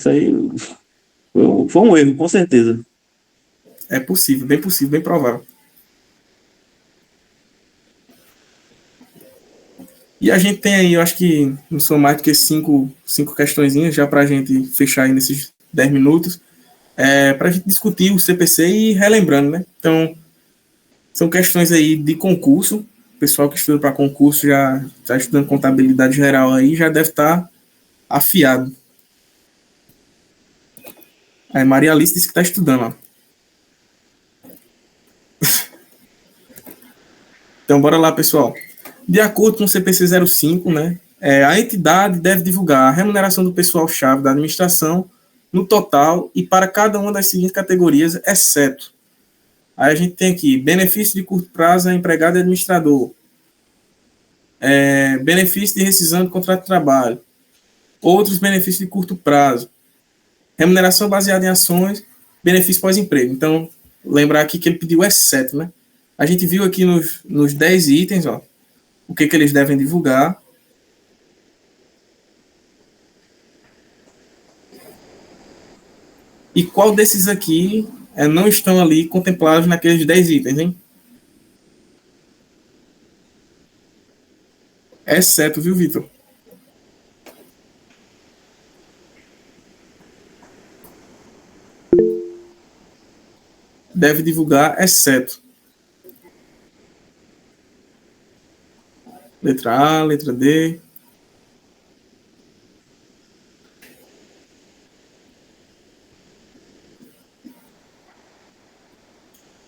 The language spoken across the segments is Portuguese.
Isso aí foi um erro, com certeza. É possível, bem provável. E a gente tem aí, eu acho que não são mais do que cinco questõezinhas já para a gente fechar aí nesses 10 minutos, para a gente discutir o CPC e relembrando, né? Então, são questões aí de concurso. O pessoal que estuda para concurso já está estudando contabilidade geral aí, já deve estar afiado. Aí Maria Alice disse que está estudando, ó. Então, bora lá, pessoal. De acordo com o CPC 05, né, a entidade deve divulgar a remuneração do pessoal-chave da administração no total e para cada uma das seguintes categorias, exceto. Aí a gente tem aqui benefício de curto prazo a empregado e administrador, benefício de rescisão de contrato de trabalho, outros benefícios de curto prazo, remuneração baseada em ações, benefício pós-emprego. Então, lembrar aqui que ele pediu exceto, né? A gente viu aqui nos 10 itens, ó, o que eles devem divulgar. E qual desses aqui não estão ali contemplados naqueles 10 itens, hein? Exceto, viu, Vitor? Deve divulgar, exceto. Letra A, letra D.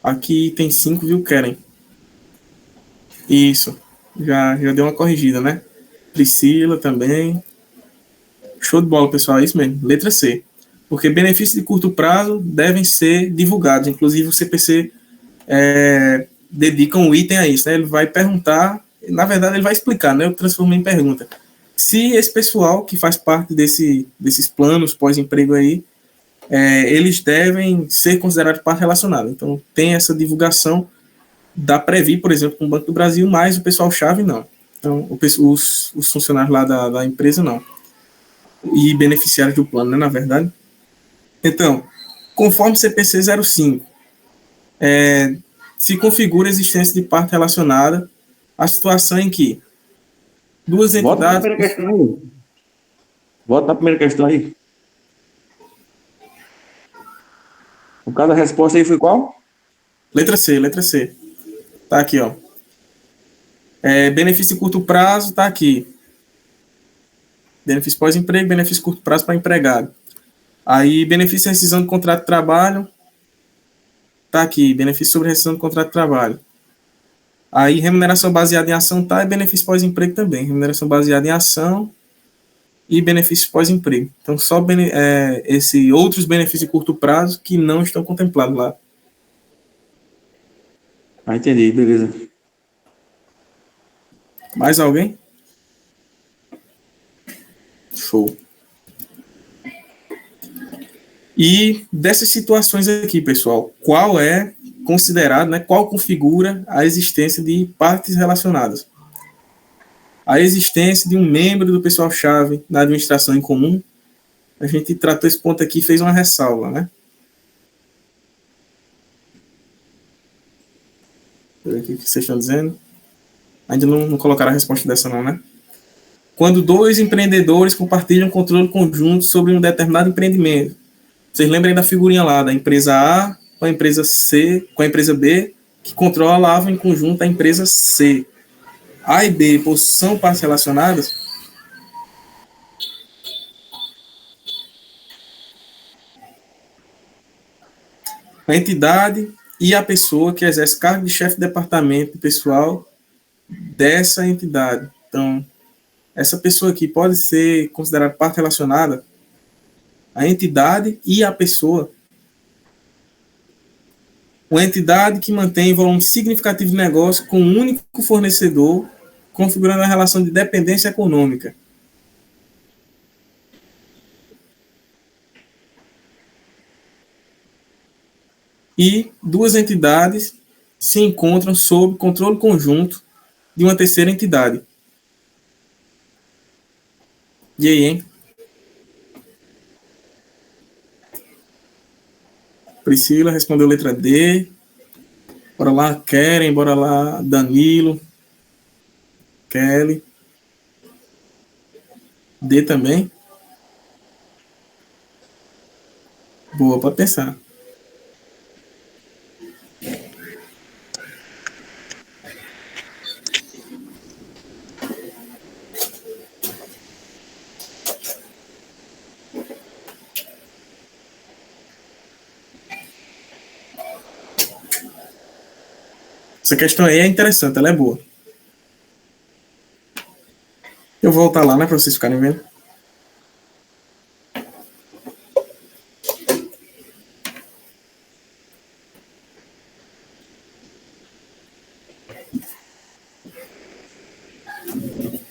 Aqui tem 5, viu, Keren? Isso. Já deu uma corrigida, né? Priscila também. Show de bola, pessoal. É isso mesmo. Letra C. Porque benefícios de curto prazo devem ser divulgados. Inclusive, o CPC dedica um item a isso, né? Ele vai perguntar, na verdade, ele vai explicar, né? Eu transformei em pergunta. Se esse pessoal que faz parte desses planos pós-emprego aí, eles devem ser considerados parte relacionada. Então, tem essa divulgação da Previ, por exemplo, com o Banco do Brasil, mas o pessoal-chave não. Então, os funcionários lá da empresa não. E beneficiários do plano, né, na verdade. Então, conforme CPC 05, se configura a existência de parte relacionada à situação em que duas Volta para a entidades... primeira questão aí. Volta para a primeira questão aí. O caso da resposta aí foi qual? Letra C. Tá aqui, ó. Benefício de curto prazo, tá aqui. Benefício pós-emprego, benefício de curto prazo para empregado. Aí, benefício de rescisão do contrato de trabalho, tá aqui. Benefício sobre rescisão do contrato de trabalho. Aí, remuneração baseada em ação, tá? E benefício pós-emprego também. Remuneração baseada em ação e benefícios pós-emprego. Então, só outros benefícios de curto prazo que não estão contemplados lá. Ah, entendi, beleza. Mais alguém? Show. E dessas situações aqui, pessoal, qual é considerado, né, qual configura a existência de partes relacionadas? A existência de um membro do pessoal-chave na administração em comum. A gente tratou esse ponto aqui e fez uma ressalva, né? Deixa eu ver aqui o que vocês estão dizendo. Ainda não colocaram a resposta dessa não, né? Quando dois empreendedores compartilham controle conjunto sobre um determinado empreendimento. Vocês lembrem da figurinha lá, da empresa A com a empresa C, com a empresa B, que controlavam em conjunto a empresa C. A e B são partes relacionadas? A entidade e a pessoa que exerce cargo de chefe de departamento pessoal dessa entidade. Então, essa pessoa aqui pode ser considerada parte relacionada, a entidade e a pessoa. Uma entidade que mantém volume significativo de negócio com um único fornecedor, configurando a relação de dependência econômica. E duas entidades se encontram sob controle conjunto de uma terceira entidade. E aí, hein? Priscila respondeu letra D. Bora lá, Keren, bora lá, Danilo, Kelly. D também. Boa, pode pensar. Essa questão aí é interessante, ela é boa. Eu vou voltar lá, né, para vocês ficarem vendo.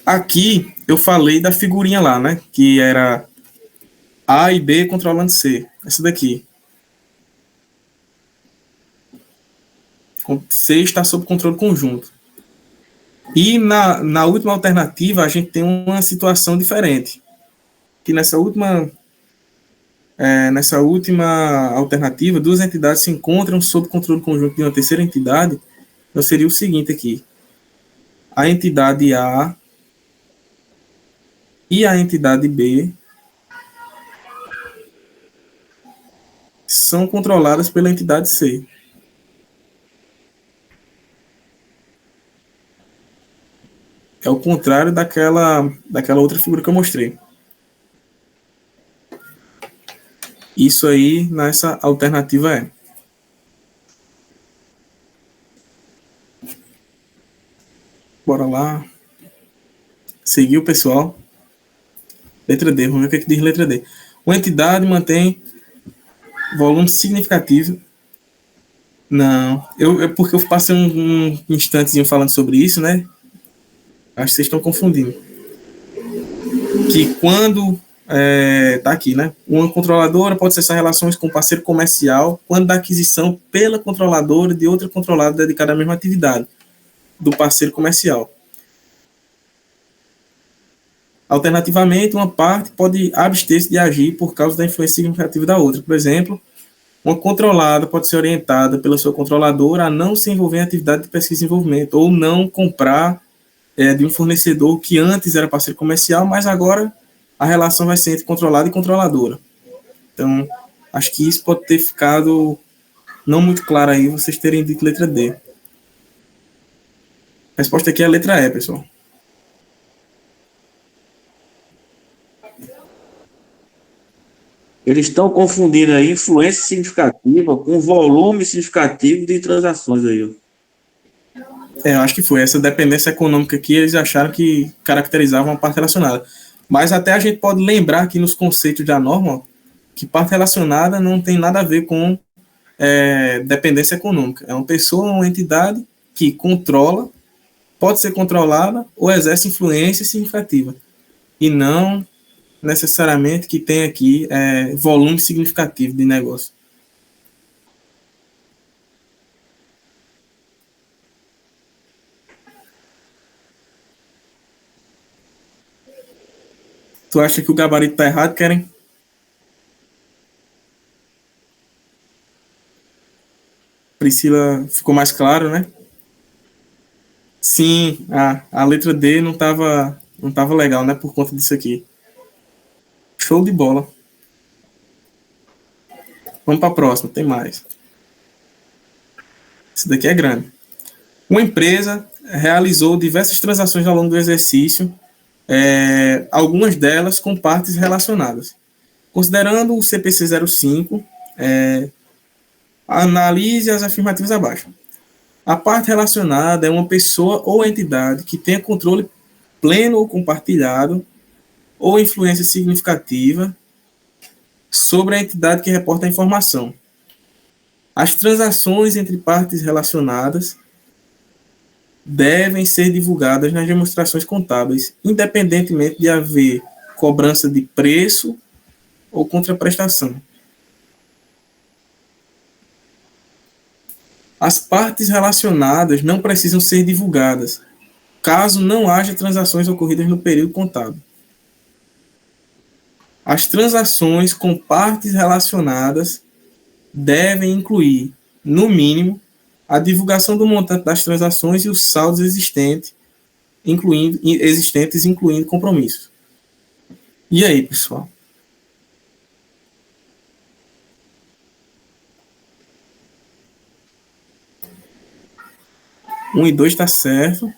Aqui eu falei da figurinha lá, né, que era A e B controlando C. Essa daqui. C está sob controle conjunto. E na última alternativa, a gente tem uma situação diferente. Que nessa última alternativa, duas entidades se encontram sob controle conjunto de uma terceira entidade. Então seria o seguinte aqui. A entidade A e a entidade B são controladas pela entidade C. É o contrário daquela outra figura que eu mostrei. Isso aí, nessa alternativa é. Bora lá. Seguiu, pessoal. Letra D, vamos ver o que diz letra D. Uma entidade mantém volume significativo. Não, porque eu passei um instantezinho falando sobre isso, né? Acho que vocês estão confundindo. Que quando tá aqui, né? Uma controladora pode cessar relações com parceiro comercial quando da aquisição pela controladora de outra controlada dedicada à mesma atividade do parceiro comercial. Alternativamente, uma parte pode abster-se de agir por causa da influência significativa da outra. Por exemplo, uma controlada pode ser orientada pela sua controladora a não se envolver em atividade de pesquisa e desenvolvimento ou não comprar de um fornecedor que antes era parceiro comercial, mas agora a relação vai ser entre controlada e controladora. Então, acho que isso pode ter ficado não muito claro aí, vocês terem dito letra D. A resposta aqui é a letra E, pessoal. Eles estão confundindo aí influência significativa com volume significativo de transações aí, ó. Eu acho que foi essa dependência econômica que eles acharam que caracterizava uma parte relacionada. Mas até a gente pode lembrar aqui nos conceitos da norma que parte relacionada não tem nada a ver com dependência econômica. É uma pessoa, uma entidade que controla, pode ser controlada ou exerce influência significativa. E não necessariamente que tem aqui volume significativo de negócio. Tu acha que o gabarito tá errado, Keren? Priscila, ficou mais claro, né? Sim, a letra D não tava legal, né? Por conta disso aqui. Show de bola. Vamos para a próxima, tem mais. Esse daqui é grande. Uma empresa realizou diversas transações ao longo do exercício, algumas delas com partes relacionadas. Considerando o CPC 05, analise as afirmativas abaixo. A parte relacionada é uma pessoa ou entidade que tenha controle pleno ou compartilhado ou influência significativa sobre a entidade que reporta a informação. As transações entre partes relacionadas devem ser divulgadas nas demonstrações contábeis, independentemente de haver cobrança de preço ou contraprestação. As partes relacionadas não precisam ser divulgadas, caso não haja transações ocorridas no período contábil. As transações com partes relacionadas devem incluir, no mínimo, a divulgação do montante das transações e os saldos existentes, incluindo compromissos. E aí, pessoal? Um e dois está certo.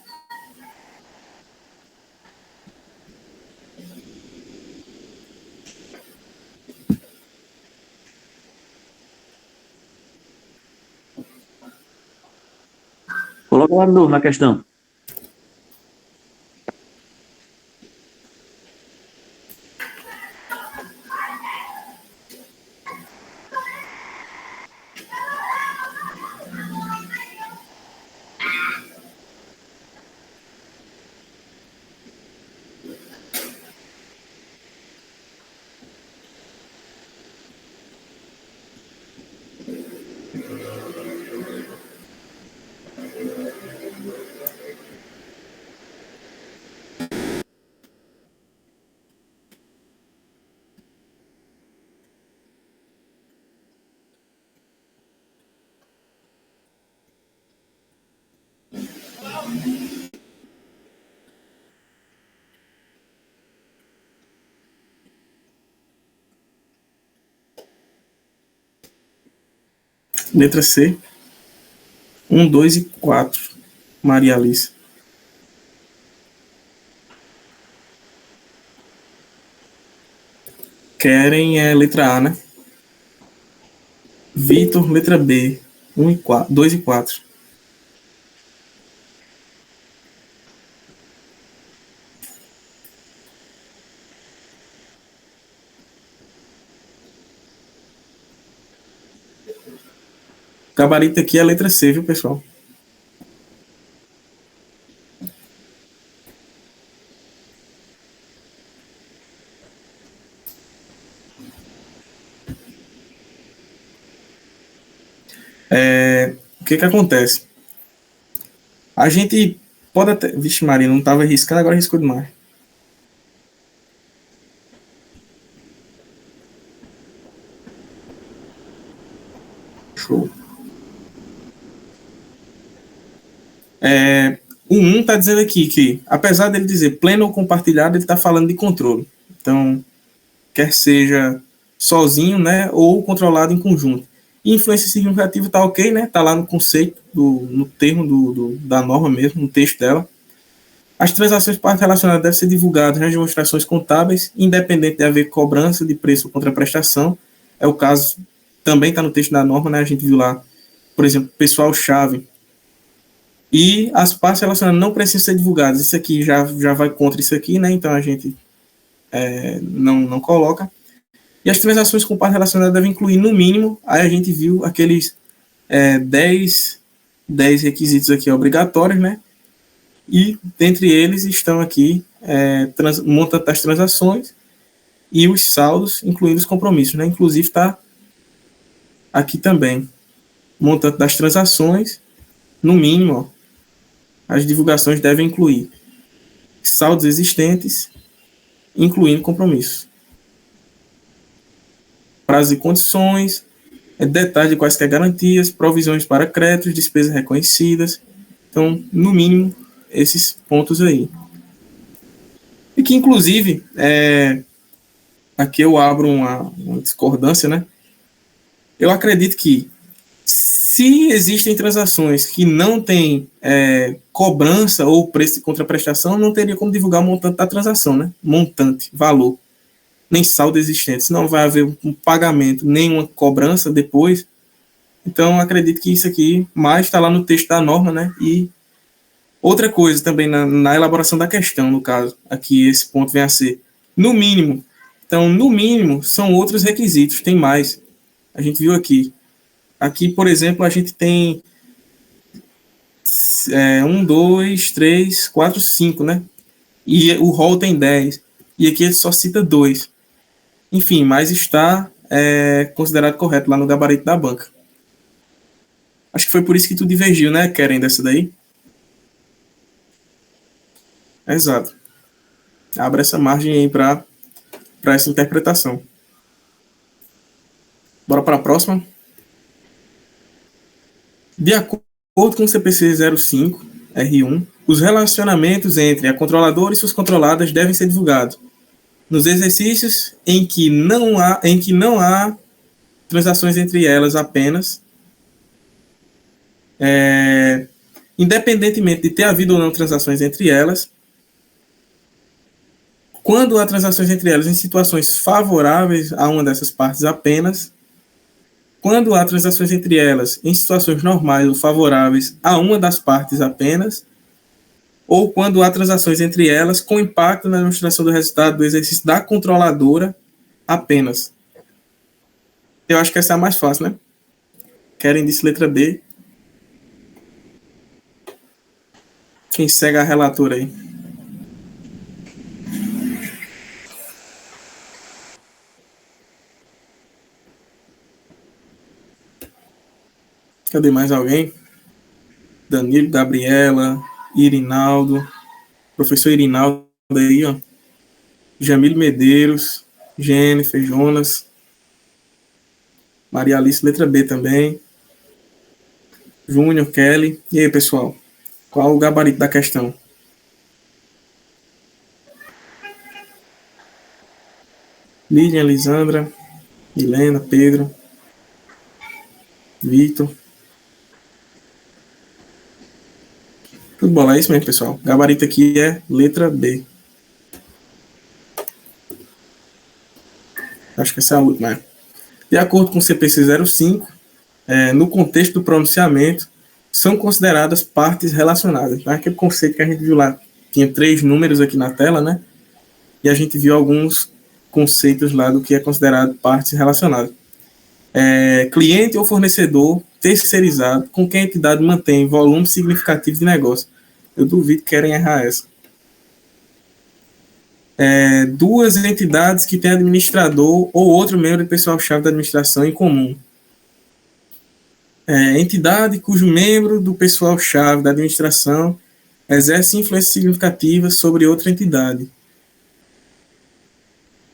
Coloca lá de novo na questão. Letra C. 1, 2 e 4. Maria Alice. Querem letra A, né? Vitor, letra B. 1 e 4, 2 e 4. O gabarito aqui é a letra C, viu, pessoal? O que acontece? A gente pode até... Vixe Maria, não estava arriscando, agora arriscou demais. Show. O 1 está dizendo aqui que, apesar dele dizer pleno ou compartilhado, ele está falando de controle. Então, quer seja sozinho, né, ou controlado em conjunto. E influência significativa está ok, né? Está lá no conceito, no termo da norma mesmo, no texto dela. As transações relacionadas devem ser divulgadas nas demonstrações contábeis, independente de haver cobrança de preço ou contraprestação. É o caso, também está no texto da norma, né? A gente viu lá, por exemplo, pessoal-chave. E as partes relacionadas não precisam ser divulgadas. Isso aqui já vai contra isso aqui, né? Então a gente não coloca. E as transações com parte relacionada devem incluir, no mínimo, aí a gente viu aqueles 10 requisitos aqui obrigatórios, né? E dentre eles estão aqui montante das transações e os saldos, incluindo os compromissos, né? Inclusive está aqui também montante das transações, no mínimo, ó, as divulgações devem incluir saldos existentes, incluindo compromissos, prazos e condições, detalhes de quaisquer garantias, provisões para créditos, despesas reconhecidas. Então, no mínimo, esses pontos aí. E que, inclusive, aqui eu abro uma discordância, né? Eu acredito que, se existem transações que não têm cobrança ou preço de contraprestação, não teria como divulgar o montante da transação, né? Montante, valor, nem saldo existente. Se não vai haver um pagamento, nem uma cobrança depois. Então, acredito que isso aqui mais está lá no texto da norma, né? E outra coisa também na elaboração da questão, no caso, aqui esse ponto vem a ser, no mínimo. Então, no mínimo, são outros requisitos, tem mais. A gente viu aqui. Aqui, por exemplo, a gente tem 1, 2, 3, 4, 5, né? E o rol tem 10. E aqui ele só cita 2. Enfim, mas está considerado correto lá no gabarito da banca. Acho que foi por isso que tu divergiu, né, Keren, dessa daí? Exato. Abre essa margem aí para essa interpretação. Bora para a próxima? De acordo com o CPC 05, R1, os relacionamentos entre a controladora e suas controladas devem ser divulgados. Nos exercícios em que não há transações entre elas apenas, independentemente de ter havido ou não transações entre elas, quando há transações entre elas em situações favoráveis a uma dessas partes apenas, quando há transações entre elas em situações normais ou favoráveis a uma das partes apenas, ou quando há transações entre elas com impacto na demonstração do resultado do exercício da controladora apenas. Eu acho que essa é a mais fácil, né? Querem disse letra B. Quem segue a relatora aí? Cadê mais alguém? Danilo, Gabriela, Irinaldo, professor Irinaldo aí, ó. Jamil Medeiros, Jennifer, Jonas, Maria Alice, letra B também. Júnior, Kelly. E aí, pessoal? Qual o gabarito da questão? Lilian, Lisandra, Milena, Pedro, Vitor. Tudo bom, é isso mesmo, pessoal. O gabarito aqui é letra B. Acho que essa é a última. Né? De acordo com o CPC 05, no contexto do pronunciamento, são consideradas partes relacionadas. Tá? Aquele conceito que a gente viu lá, tinha 3 números aqui na tela, né? E a gente viu alguns conceitos lá do que é considerado partes relacionadas. Cliente ou fornecedor terceirizado com quem a entidade mantém volume significativo de negócio. Eu duvido que querem errar essa. 2 entidades que têm administrador ou outro membro do pessoal-chave da administração em comum. Entidade cujo membro do pessoal-chave da administração exerce influência significativa sobre outra entidade.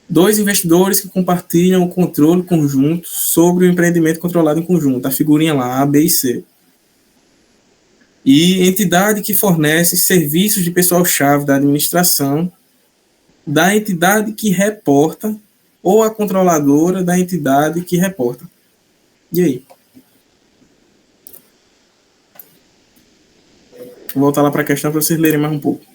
2 investidores que compartilham o controle conjunto sobre o empreendimento controlado em conjunto. A figurinha lá, A, B e C. E entidade que fornece serviços de pessoal-chave da administração da entidade que reporta ou a controladora da entidade que reporta. E aí? Vou voltar lá para a questão para vocês lerem mais um pouco.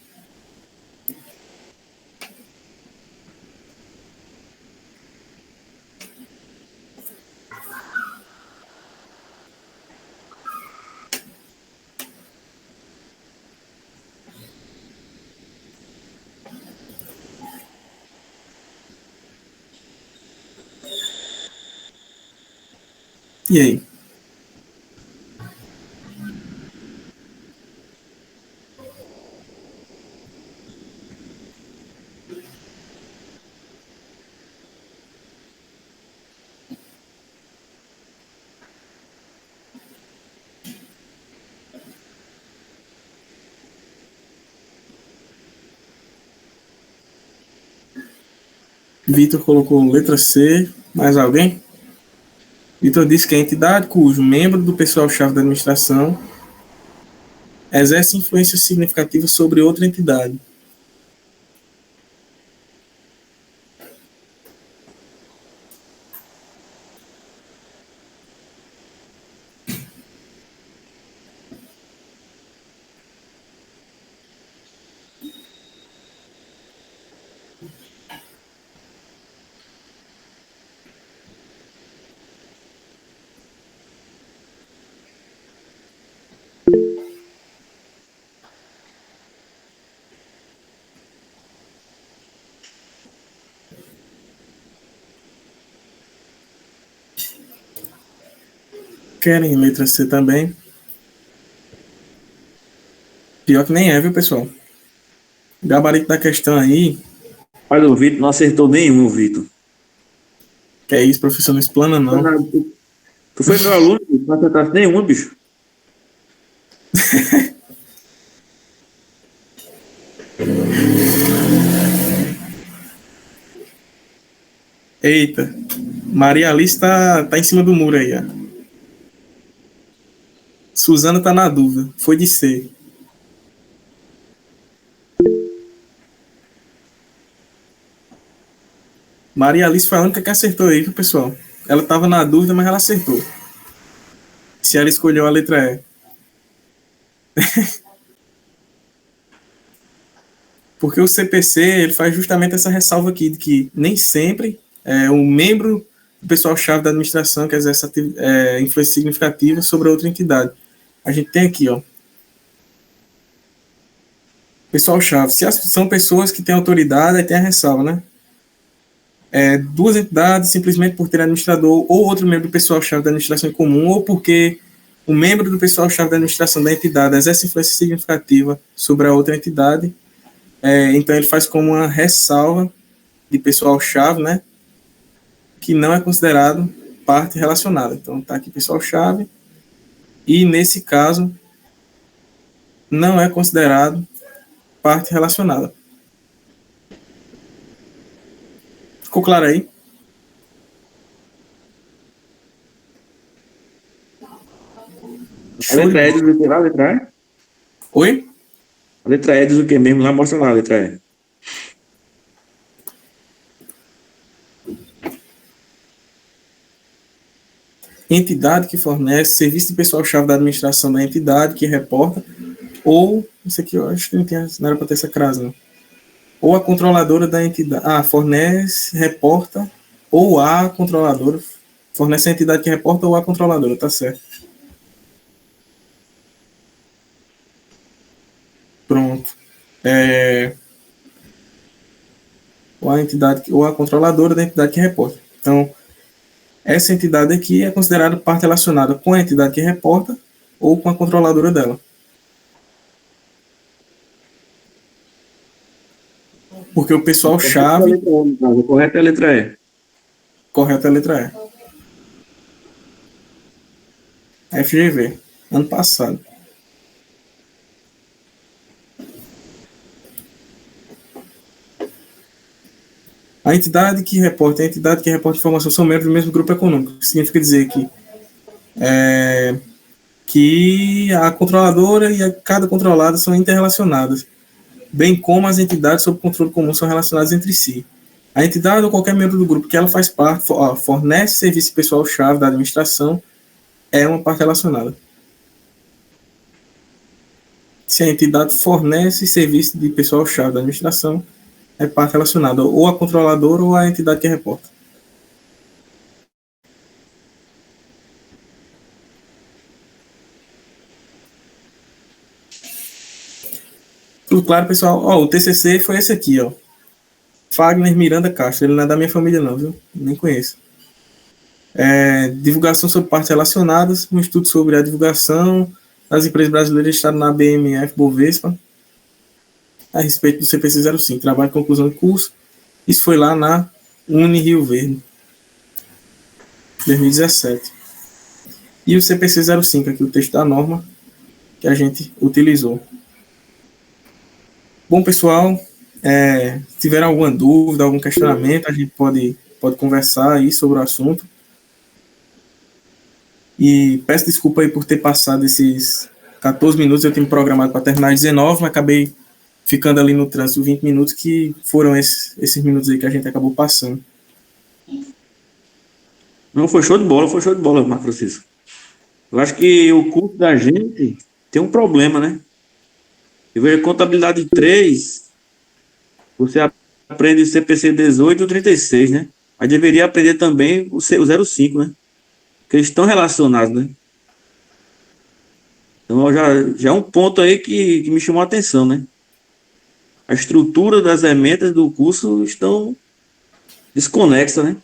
E aí? Vitor colocou letra C. Mais alguém? Vitor disse que a entidade cujo membro do pessoal-chave da administração exerce influência significativa sobre outra entidade. Querem letra C também? Pior que nem é, viu, pessoal? O gabarito da questão aí... Olha, o Vitor não acertou nenhum, Vitor. Que é isso, professor, não explana, não. Tu foi meu aluno, não acertasse nenhum, bicho. Eita. Maria Alice tá em cima do muro aí, ó. Suzana tá na dúvida. Foi de C. Maria Alice foi a única que acertou aí, viu, pessoal? Ela tava na dúvida, mas ela acertou. Se ela escolheu a letra E. Porque o CPC ele faz justamente essa ressalva aqui, de que nem sempre um membro do pessoal-chave da administração que exerce influência significativa sobre a outra entidade. A gente tem aqui, ó, pessoal-chave. Se são pessoas que têm autoridade, aí tem a ressalva, né? Duas entidades, simplesmente por ter administrador ou outro membro do pessoal-chave da administração em comum, ou porque o membro do pessoal-chave da administração da entidade exerce influência significativa sobre a outra entidade. Então, ele faz como uma ressalva de pessoal-chave, né? Que não é considerado parte relacionada. Então, está aqui pessoal-chave. E, nesse caso, não é considerado parte relacionada. Ficou claro aí? A letra E diz o que lá, a letra E? Oi? A letra E diz o que mesmo? Lá mostra lá a letra E. Entidade que fornece serviço de pessoal-chave da administração da entidade que reporta, ou, isso aqui eu acho que não era para ter essa crase, não. Ou a controladora da entidade, fornece, reporta, ou a controladora, fornece a entidade que reporta ou a controladora, tá certo. Pronto. Ou a entidade, ou a controladora da entidade que reporta. Então, essa entidade aqui é considerada parte relacionada com a entidade que reporta ou com a controladora dela. Porque o pessoal-chave... Correto é a letra E. Correto é a letra E. FGV, ano passado. A entidade que reporta e a entidade que reporta informação são membros do mesmo grupo econômico. Significa dizer que a controladora e cada controlada são interrelacionadas, bem como as entidades sob controle comum são relacionadas entre si. A entidade ou qualquer membro do grupo que ela faz parte, fornece serviço pessoal-chave da administração, é uma parte relacionada. Se a entidade fornece serviço de pessoal-chave da administração, é parte relacionada ou a controladora ou a entidade que reporta. Tudo claro, pessoal? O TCC foi esse aqui, ó. Fagner Miranda Castro. Ele não é da minha família, não, viu? Nem conheço. Divulgação sobre partes relacionadas, um estudo sobre a divulgação das empresas brasileiras listadas na BMF Bovespa, a respeito do CPC 05. Trabalho de conclusão de curso. Isso foi lá na Uni Rio Verde, 2017. E o CPC 05, aqui o texto da norma que a gente utilizou. Bom, pessoal, se tiver alguma dúvida, algum questionamento, a gente pode conversar aí sobre o assunto. E peço desculpa aí por ter passado esses 14 minutos, eu tinha programado para terminar às 19, mas acabei ficando ali no trânsito 20 minutos, que foram esses minutos aí que a gente acabou passando. Não, foi show de bola, Marco Francisco. Eu acho que o curso da gente tem um problema, né? Eu vejo contabilidade 3, você aprende o CPC 18 e o 36, né? Mas deveria aprender também o 05, né? Porque eles estão relacionados, né? Então já é um ponto aí que me chamou a atenção, né? A estrutura das emendas do curso estão desconexas, né?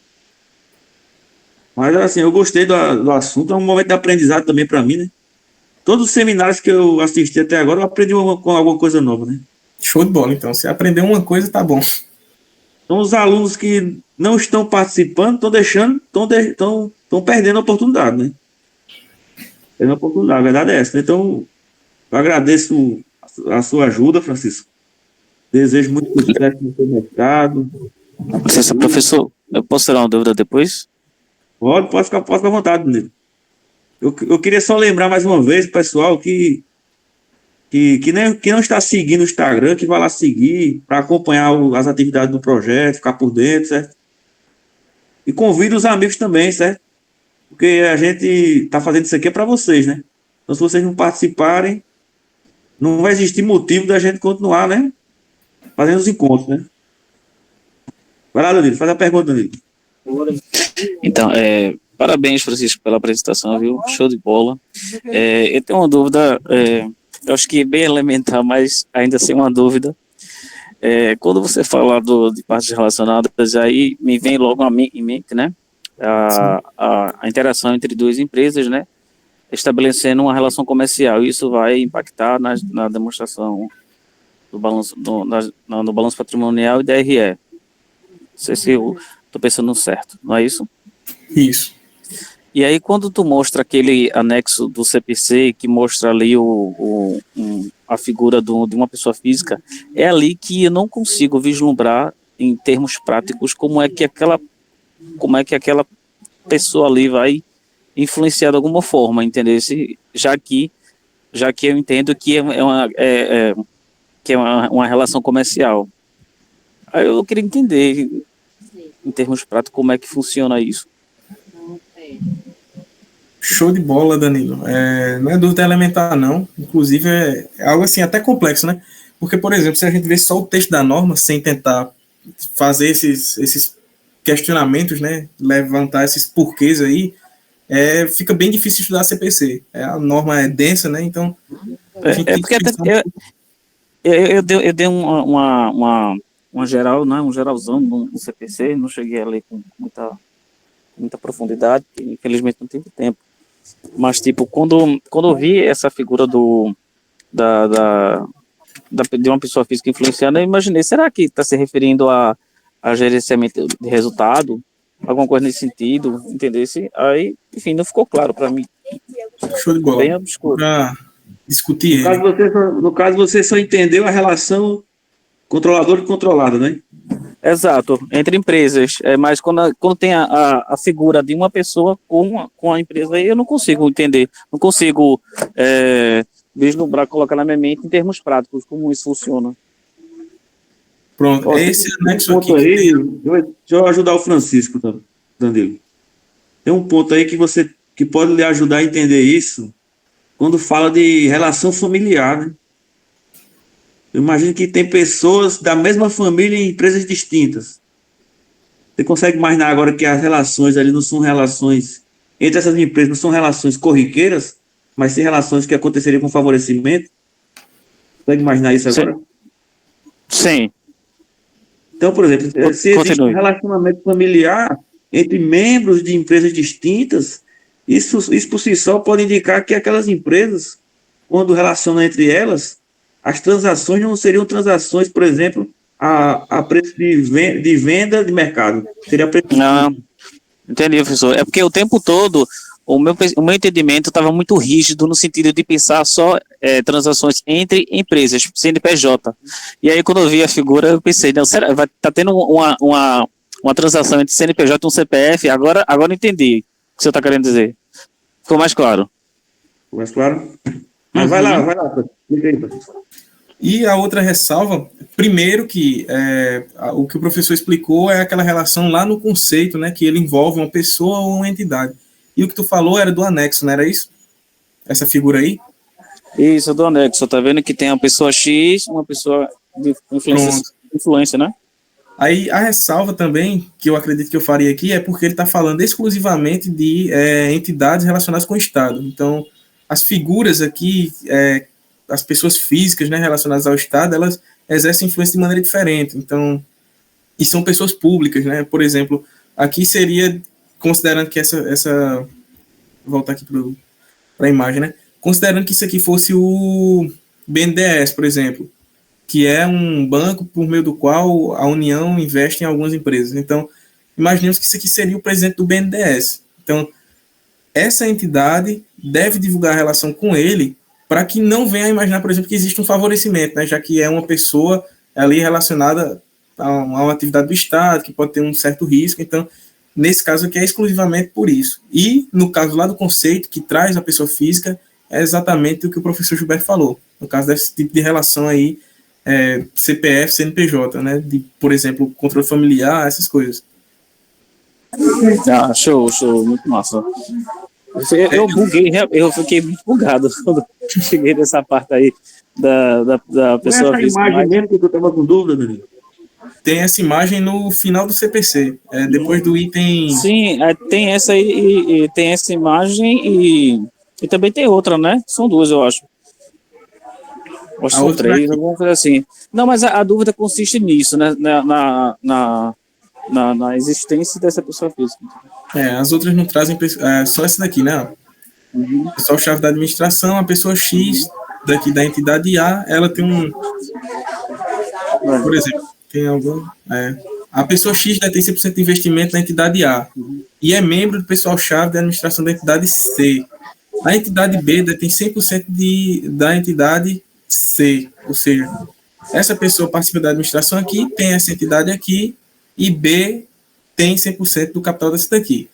Mas assim, eu gostei do assunto, é um momento de aprendizado também para mim, né? Todos os seminários que eu assisti até agora, eu aprendi com alguma coisa nova, né? Show de bola, então. Se aprender uma coisa, tá bom. Então, os alunos que não estão participando, estão deixando, estão perdendo a oportunidade, né? Perdendo a oportunidade, a verdade é essa, né? Então, eu agradeço a sua ajuda, Francisco. Desejo muito sucesso no seu mercado. Licença, professor, eu posso tirar uma dúvida depois? Pode ficar à vontade, Nilo. Eu queria só lembrar mais uma vez, pessoal, que não está seguindo o Instagram, que vai lá seguir para acompanhar as atividades do projeto, ficar por dentro, certo? E convida os amigos também, certo? Porque a gente está fazendo isso aqui para vocês, né? Então, se vocês não participarem, não vai existir motivo da gente continuar, né? Fazendo os encontros, né? Vai lá, Danilo, faz a pergunta, Danilo. Então, parabéns, Francisco, pela apresentação, viu? Show de bola. Eu tenho uma dúvida, eu acho que é bem elementar, mas ainda sem uma dúvida. Quando você fala de partes relacionadas, aí me vem logo em mente, né? A interação entre duas empresas, né? Estabelecendo uma relação comercial. Isso vai impactar na demonstração do balanço, no balanço patrimonial e DRE. Não sei se eu estou pensando certo, não é isso? Isso. E aí, quando tu mostra aquele anexo do CPC, que mostra ali a figura de uma pessoa física, é ali que eu não consigo vislumbrar, em termos práticos, como é que aquela pessoa ali vai influenciar de alguma forma, entendeu? Já que eu entendo que é uma relação comercial. Aí eu queria entender, em termos práticos, como é que funciona isso. Show de bola, Danilo. Não é dúvida elementar, não. Inclusive, é algo assim até complexo, né? Porque, por exemplo, se a gente vê só o texto da norma, sem tentar fazer esses questionamentos, né? Levantar esses porquês aí, fica bem difícil estudar a CPC. A norma é densa, né? Então, a gente tem Porque que até, eu dei uma geral, né? Um geralzão no CPC, não cheguei a ler com muita profundidade, infelizmente não tive tempo. Mas, tipo, quando eu vi essa figura de uma pessoa física influenciando, eu imaginei, será que está se referindo a gerenciamento de resultado? Alguma coisa nesse sentido, entendesse? Aí, enfim, não ficou claro para mim. Show de bola. Bem obscuro. Para discutir No caso, você só entendeu a relação controlador e controlado, né? Exato, entre empresas, mas quando tem a figura de uma pessoa com a empresa, aí eu não consigo entender, não consigo vislumbrar, colocar na minha mente em termos práticos como isso funciona. Pronto, esse anexo aqui. Aí, deixa eu ajudar o Francisco, Danilo. Tem um ponto aí que pode lhe ajudar a entender isso quando fala de relação familiar, né? Eu imagino que tem pessoas da mesma família em empresas distintas. Você consegue imaginar agora que as relações ali não são relações entre essas empresas, não são relações corriqueiras, mas sim relações que aconteceriam com favorecimento? Consegue imaginar isso agora? Sim. Então, por exemplo, se existe um relacionamento familiar entre membros de empresas distintas, isso por si só pode indicar que aquelas empresas, quando relacionam entre elas, as transações não seriam transações, por exemplo, a preço de venda de mercado. Seria preço de... Não, entendi, professor. É porque o tempo todo o meu entendimento estava muito rígido no sentido de pensar só transações entre empresas, CNPJ. E aí, quando eu vi a figura, eu pensei, não, será, tá tendo uma transação entre CNPJ e um CPF? Agora eu entendi o que você está querendo dizer. Ficou mais claro. Ficou mais claro? Mas vai lá. E a outra ressalva, primeiro que o que o professor explicou é aquela relação lá no conceito, né, que ele envolve uma pessoa ou uma entidade. E o que tu falou era do anexo, não era isso? Essa figura aí? Isso, do anexo. Tá vendo que tem uma pessoa X, uma pessoa de influência, né? Aí a ressalva também, que eu acredito que eu faria aqui, é porque ele está falando exclusivamente de entidades relacionadas com o Estado. Então, as figuras aqui, as pessoas físicas, né, relacionadas ao Estado, elas exercem influência de maneira diferente. Então, e são pessoas públicas, né? Por exemplo, aqui seria, considerando que essa vou voltar aqui para a imagem, né? Considerando que isso aqui fosse o BNDES, por exemplo, que é um banco por meio do qual a União investe em algumas empresas. Então, imaginemos que isso aqui seria o presidente do BNDES. Então, essa entidade deve divulgar a relação com ele para que não venha a imaginar, por exemplo, que existe um favorecimento, né, já que é uma pessoa ali relacionada a uma atividade do Estado, que pode ter um certo risco. Então, Nesse caso aqui é exclusivamente por isso. E no caso lá do conceito que traz a pessoa física, é exatamente o que o professor Gilberto falou. No caso desse tipo de relação aí, CPF, CNPJ, né? De, por exemplo, controle familiar, essas coisas. Ah, show, muito massa. Eu buguei, eu fiquei muito bugado quando cheguei nessa parte aí da pessoa Essa física. imagem mesmo que eu estava com dúvida, Danilo. Tem essa imagem no final do CPC, depois do item... Sim, tem essa aí, e tem essa imagem e também tem outra, né? São duas, eu acho. Acho que são três, alguma coisa assim. Não, mas a dúvida consiste nisso, né? Na existência dessa pessoa física. As outras não trazem... só essa daqui, né? Pessoal-chave da administração, a pessoa X daqui da entidade A, ela tem um... Por exemplo, tem algum... a pessoa X detém 100% de investimento na entidade A e é membro do pessoal-chave da administração da entidade C. A entidade B detém 100% da entidade C, ou seja, essa pessoa participa da administração aqui, tem essa entidade aqui, e B tem 100% do capital dessa daqui.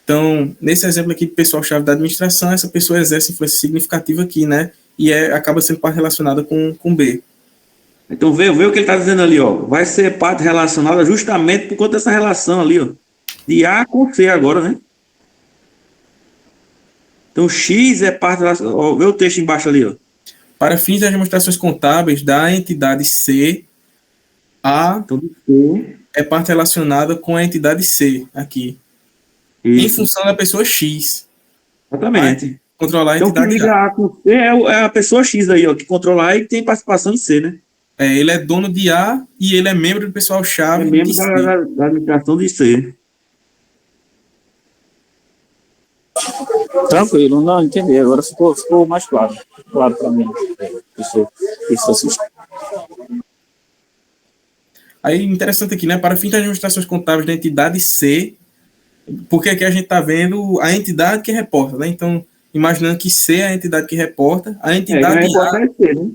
Então, nesse exemplo aqui do pessoal-chave da administração, essa pessoa exerce influência significativa aqui, né? E acaba sendo parte relacionada com B. Então, vê o que ele está dizendo ali, ó. Vai ser parte relacionada justamente por conta dessa relação ali, ó. De A com C agora, né? Então, X é parte relacionada. Ó, vê o texto embaixo ali, ó. Para fins das demonstrações contábeis da entidade C, A então, C é parte relacionada com a entidade C, aqui. Isso. Em função da pessoa X. Exatamente. Controlar a então, entidade quem liga A com C é a pessoa X aí, ó, que controla A e que tem participação em C, né? Ele é dono de A e ele é membro do pessoal-chave. É membro da administração de C. Tranquilo, não, entendi. Agora ficou mais claro para mim. Isso assim. Aí, interessante aqui, né? Para fins das demonstrações contábeis da entidade C, porque aqui a gente está vendo a entidade que reporta, né? Então, imaginando que C é a entidade que reporta, a entidade A... é C, né?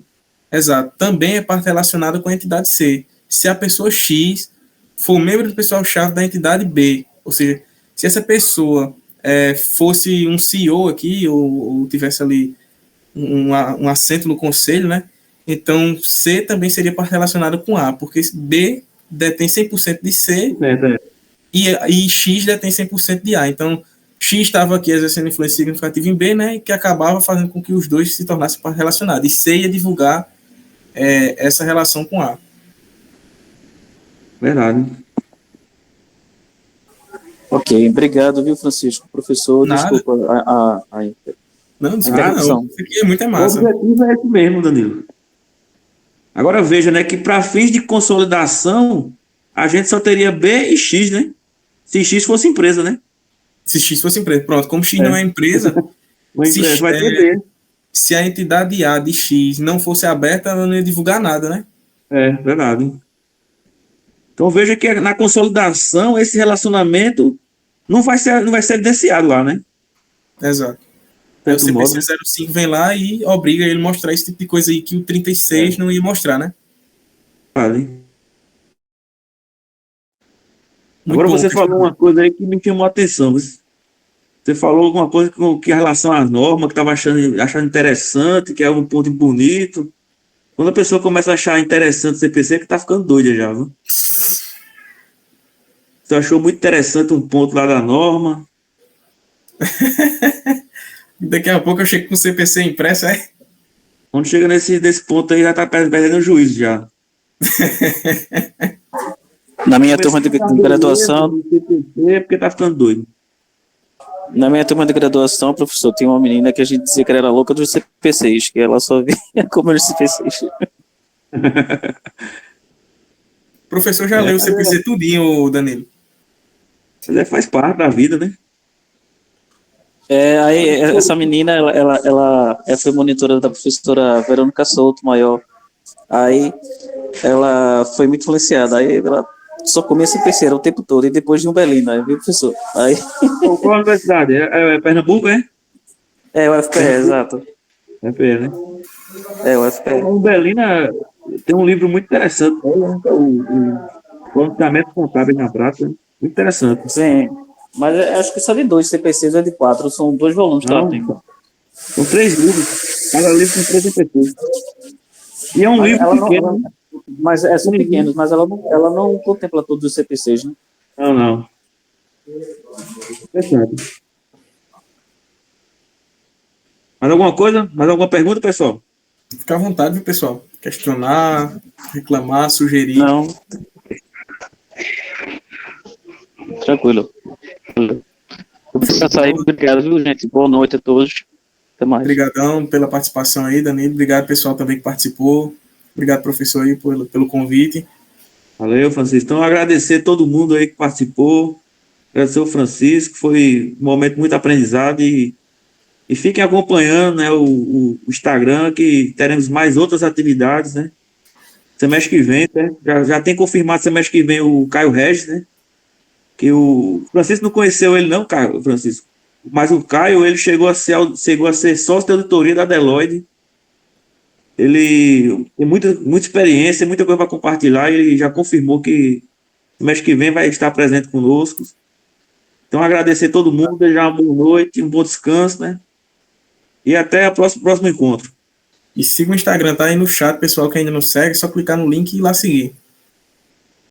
Exato, também é parte relacionada com a entidade C. Se a pessoa X for membro do pessoal-chave da entidade B, ou seja, se essa pessoa fosse um CEO aqui, ou tivesse ali um assento no conselho, né? Então, C também seria parte relacionada com A, porque B detém 100% de C e X detém 100% de A. Então, X estava aqui exercendo influência significativa em B, né? E que acabava fazendo com que os dois se tornassem parte relacionada. E C ia divulgar essa relação com A. Verdade. Ok, obrigado, viu, Francisco? Professor, Nada. Desculpa Não, não. Isso aqui é muito massa. O objetivo é esse mesmo, Danilo. Agora veja, né, que para fins de consolidação, a gente só teria B e X, né? Se X fosse empresa, né? Se X fosse empresa. Pronto, como X não é empresa, uma empresa vai ter B. Se a entidade A de X não fosse aberta, ela não ia divulgar nada, né? É, verdade. Então veja que na consolidação, esse relacionamento não vai ser evidenciado lá, né? Exato. Aí o CPC 05 vem lá e obriga ele a mostrar esse tipo de coisa aí que o 36 não ia mostrar, né? Vale. Agora você falou uma coisa aí que me chamou a atenção. Você falou alguma coisa que em relação às normas, que estava achando interessante, que é um ponto bonito. Quando a pessoa começa a achar interessante o CPC, é que tá ficando doida já, viu? Você achou muito interessante um ponto lá da norma. Daqui a pouco eu chego com o CPC impresso, é? Quando chega nesse ponto aí, já tá perdendo o juízo já. Na minha turma de graduação... É porque tá ficando doido. Na minha turma de graduação, professor, tinha uma menina que a gente dizia que ela era louca dos CPCs, que ela só via como os CPCs. O professor já leu o CPC tudinho, Danilo. Faz parte da vida, né? Aí essa menina, ela foi monitora da professora Verônica Souto, maior. Aí ela foi muito influenciada. Aí ela só comia CPC o tempo todo, e depois de Umbelina, viu, professor? Aí... Qual a universidade? É Pernambuco, é? É, o FPE, exato. FPE, né? É, o FPE. Umbelina tem um livro muito interessante, o Planejamento Contábil na Prática. Interessante. Sim. Mas acho que só de 2 CPCs ou de 4, são 2 volumes que ela Não, tem. são 3 livros. Cada livro tem 3 IPTs. E é um Mas livro ela não. pequeno, né? Mas são pequenos, mas ela não contempla todos os CPCs, né? Não, não. Interessante. Mais alguma coisa? Mais alguma pergunta, pessoal? Fica à vontade, viu, pessoal? Questionar, reclamar, sugerir. Não, tranquilo. Eu vou descansar aí. Obrigado, viu, gente? Boa noite a todos. Até mais. Obrigadão pela participação aí, Danilo. Obrigado, pessoal, também que participou. Obrigado, professor, aí, pelo convite. Valeu, Francisco. Então, agradecer todo mundo aí que participou. Agradecer o Francisco. Foi um momento muito aprendizado e fiquem acompanhando, né, o Instagram, que teremos mais outras atividades, né? Semestre que vem, né? Já tem confirmado semestre que vem o Caio Regis, né? Que o Francisco não conheceu ele não, Caio, Francisco. Mas o Caio, ele chegou a ser sócio de auditoria da Deloitte. Ele tem muita experiência, muita coisa para compartilhar. E ele já confirmou que mês que vem vai estar presente conosco. Então, agradecer a todo mundo, desejar uma boa noite, um bom descanso, né? E até o próximo encontro. E siga o Instagram, tá aí no chat, pessoal que ainda não segue, é só clicar no link e ir lá seguir.